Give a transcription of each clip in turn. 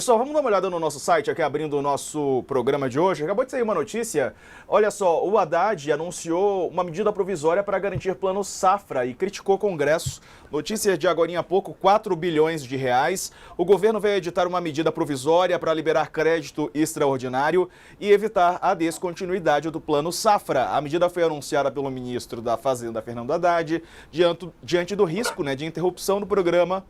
Pessoal, vamos dar uma olhada no nosso site aqui, abrindo o nosso programa de hoje. Acabou de sair uma notícia. Olha só, o Haddad anunciou uma medida provisória para garantir plano safra e criticou o Congresso. Notícia de agorinha há pouco, 4 bilhões de reais. O governo vai editar uma medida provisória para liberar crédito extraordinário e evitar a descontinuidade do plano safra. A medida foi anunciada pelo ministro da Fazenda, Fernando Haddad, diante do risco, de interrupção do programa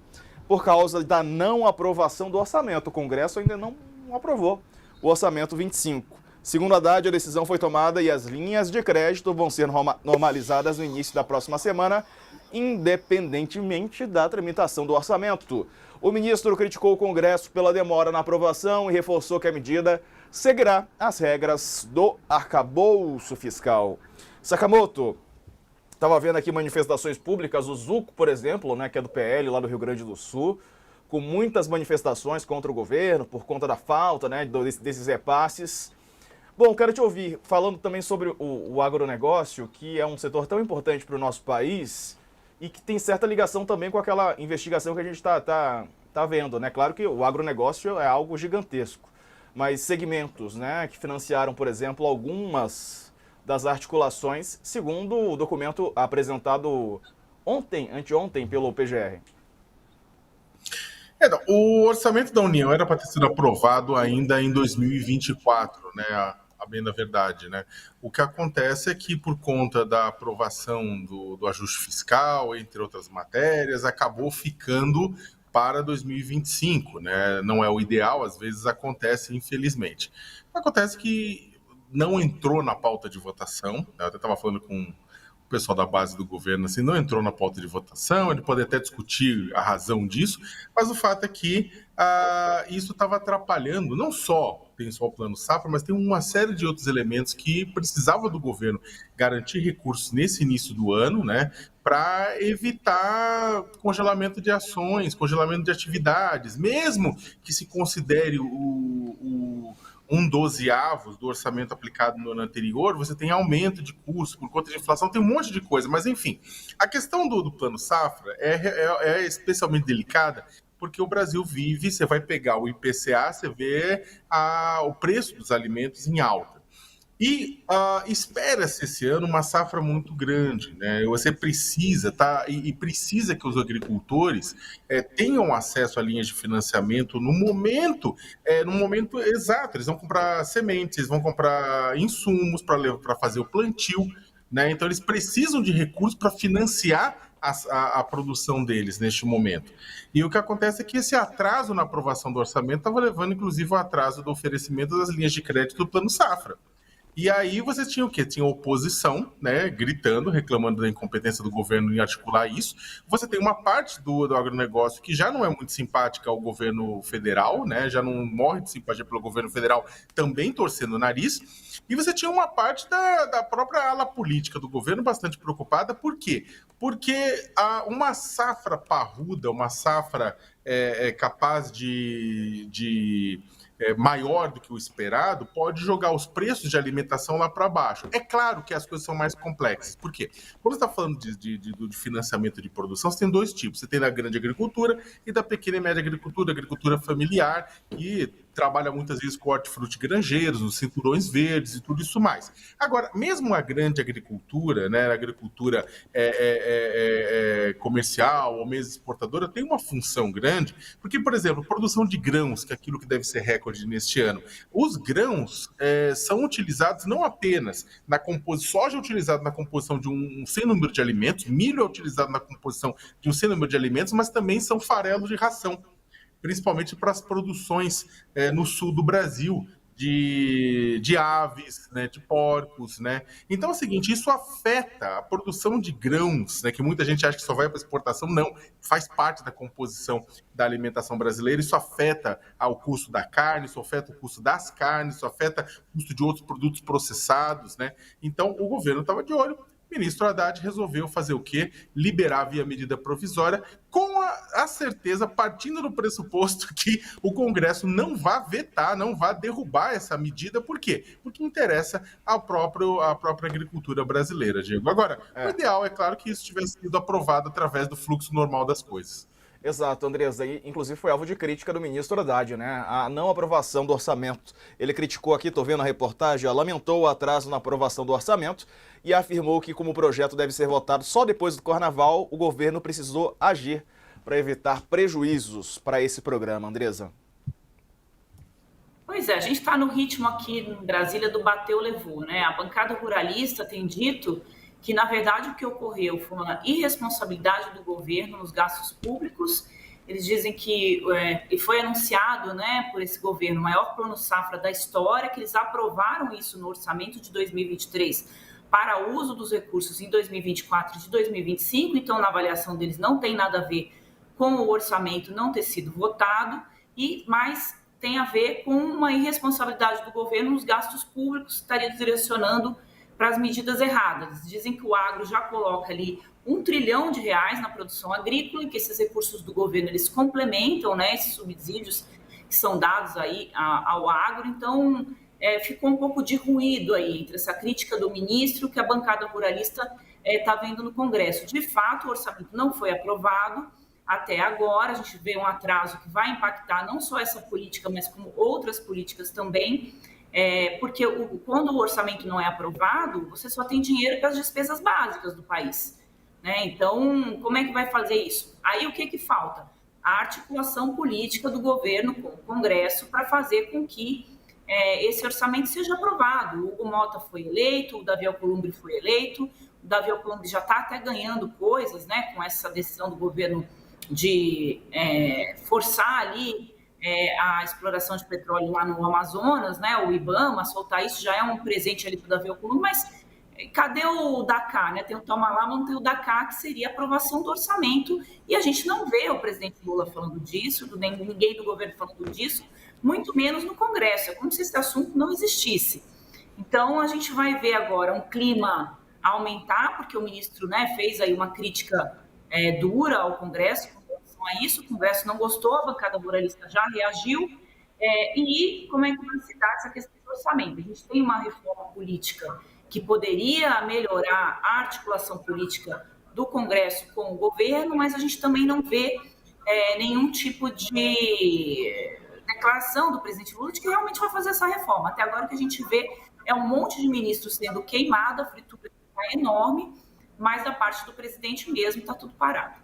por causa da não aprovação do orçamento. O Congresso ainda não aprovou o orçamento 25. Segundo Haddad, a decisão foi tomada e as linhas de crédito vão ser normalizadas no início da próxima semana, independentemente da tramitação do orçamento. O ministro criticou o Congresso pela demora na aprovação e reforçou que a medida seguirá as regras do arcabouço fiscal. Sakamoto, estava vendo aqui manifestações públicas, o Zuco, por exemplo, que é do PL lá do Rio Grande do Sul, com muitas manifestações contra o governo por conta da falta desses repasses. Bom, quero te ouvir falando também sobre o agronegócio, que é um setor tão importante para o nosso país e que tem certa ligação também com aquela investigação que a gente está vendo, Claro que o agronegócio é algo gigantesco, mas segmentos, que financiaram, por exemplo, algumas das articulações, segundo o documento apresentado anteontem, pelo PGR. O orçamento da União era para ter sido aprovado ainda em 2024, a bem da verdade, O que acontece é que, por conta da aprovação do ajuste fiscal, entre outras matérias, acabou ficando para 2025, Não é o ideal, às vezes acontece, infelizmente. Acontece que não entrou na pauta de votação, eu até estava falando com o pessoal da base do governo, assim, não entrou na pauta de votação, ele pode até discutir a razão disso, mas o fato é que isso estava atrapalhando, não só o plano safra, mas tem uma série de outros elementos que precisava do governo garantir recursos nesse início do ano, para evitar congelamento de ações, congelamento de atividades, mesmo que se considere um dozeavos do orçamento aplicado no ano anterior, você tem aumento de custo por conta de inflação, tem um monte de coisa, mas enfim, a questão do plano safra é especialmente delicada, porque o Brasil vive, você vai pegar o IPCA, você vê o preço dos alimentos em alta. E espera-se esse ano uma safra muito grande, Você precisa, e precisa que os agricultores tenham acesso a linhas de financiamento no momento exato. Eles vão comprar sementes, vão comprar insumos para fazer o plantio, Então eles precisam de recursos para financiar a produção deles neste momento. E o que acontece é que esse atraso na aprovação do orçamento estava levando, inclusive, ao atraso do oferecimento das linhas de crédito do Plano Safra. E aí você tinha o quê? Tinha oposição, gritando, reclamando da incompetência do governo em articular isso. Você tem uma parte do agronegócio que já não é muito simpática ao governo federal, Já não morre de simpatia pelo governo federal, também torcendo o nariz. E você tinha uma parte da própria ala política do governo bastante preocupada. Por quê? Porque uma safra parruda, uma safra capaz de maior do que o esperado, pode jogar os preços de alimentação lá para baixo. É claro que as coisas são mais complexas. Por quê? Quando você está falando de financiamento de produção, você tem dois tipos. Você tem da grande agricultura e da pequena e média agricultura familiar, que trabalha muitas vezes com hortifruti granjeiros, os cinturões verdes e tudo isso mais. Agora, mesmo a grande agricultura, a agricultura comercial ou mesmo exportadora, tem uma função grande, porque, por exemplo, produção de grãos, que é aquilo que deve ser recorde neste ano, os grãos são utilizados não apenas na composição, soja é utilizado na composição de um sem número de alimentos, milho é utilizado na composição de um sem número de alimentos, mas também são farelos de ração, principalmente para as produções no sul do Brasil, de aves, de porcos, Então é o seguinte, isso afeta a produção de grãos, que muita gente acha que só vai para exportação, não, faz parte da composição da alimentação brasileira, isso afeta o custo da carne, isso afeta o custo das carnes, isso afeta o custo de outros produtos processados, Então o governo estava de olho. O ministro Haddad resolveu fazer o quê? Liberar via medida provisória, com a certeza, partindo do pressuposto que o Congresso não vai vetar, não vai derrubar essa medida. Por quê? Porque interessa à própria agricultura brasileira, Diego. Agora, o ideal é claro que isso tivesse sido aprovado através do fluxo normal das coisas. Exato, Andresa. E, inclusive foi alvo de crítica do ministro Haddad, né? A não aprovação do orçamento. Ele criticou aqui, estou vendo a reportagem, lamentou o atraso na aprovação do orçamento e afirmou que, como o projeto deve ser votado só depois do Carnaval, o governo precisou agir para evitar prejuízos para esse programa. Andresa. Pois é, a gente está no ritmo aqui em Brasília do bateu, levou, né? A bancada ruralista tem dito que, na verdade, o que ocorreu foi uma irresponsabilidade do governo nos gastos públicos. Eles dizem que e foi anunciado, né, por esse governo, o maior plano safra da história, que eles aprovaram isso no orçamento de 2023 para uso dos recursos em 2024 e de 2025, então na avaliação deles não tem nada a ver com o orçamento não ter sido votado, mas tem a ver com uma irresponsabilidade do governo nos gastos públicos, que estaria direcionando para as medidas erradas. Dizem que o agro já coloca ali R$1 trilhão na produção agrícola e que esses recursos do governo eles complementam, né, esses subsídios que são dados aí ao agro. Então, ficou um pouco de ruído aí entre essa crítica do ministro que a bancada ruralista está vendo no Congresso. De fato, o orçamento não foi aprovado até agora. A gente vê um atraso que vai impactar não só essa política, mas como outras políticas também. Porque quando o orçamento não é aprovado, você só tem dinheiro para as despesas básicas do país, né? Então, como é que vai fazer isso? Aí o que falta? A articulação política do governo com o Congresso para fazer com que esse orçamento seja aprovado. O Hugo Mota foi eleito, o Davi Alcolumbre foi eleito, o Davi Alcolumbre já está até ganhando coisas, né, com essa decisão do governo de forçar ali a exploração de petróleo lá no Amazonas, né, o IBAMA, soltar isso já é um presente ali para o Davi Alcolumbre, mas cadê o DACA, né? Tem o toma lá, mas não tem o DACA, que seria a aprovação do orçamento, e a gente não vê o presidente Lula falando disso, nem ninguém do governo falando disso, muito menos no Congresso, é como se esse assunto não existisse. Então, a gente vai ver agora um clima aumentar, porque o ministro, né, fez aí uma crítica dura ao Congresso com relação a isso, o Congresso não gostou, a bancada ruralista já reagiu, e como é que vai se dar essa questão do orçamento? A gente tem uma reforma política que poderia melhorar a articulação política do Congresso com o governo, mas a gente também não vê nenhum tipo de declaração do presidente Lula de que realmente vai fazer essa reforma. Até agora o que a gente vê é um monte de ministros sendo queimado, a fritura está enorme, mas da parte do presidente mesmo está tudo parado.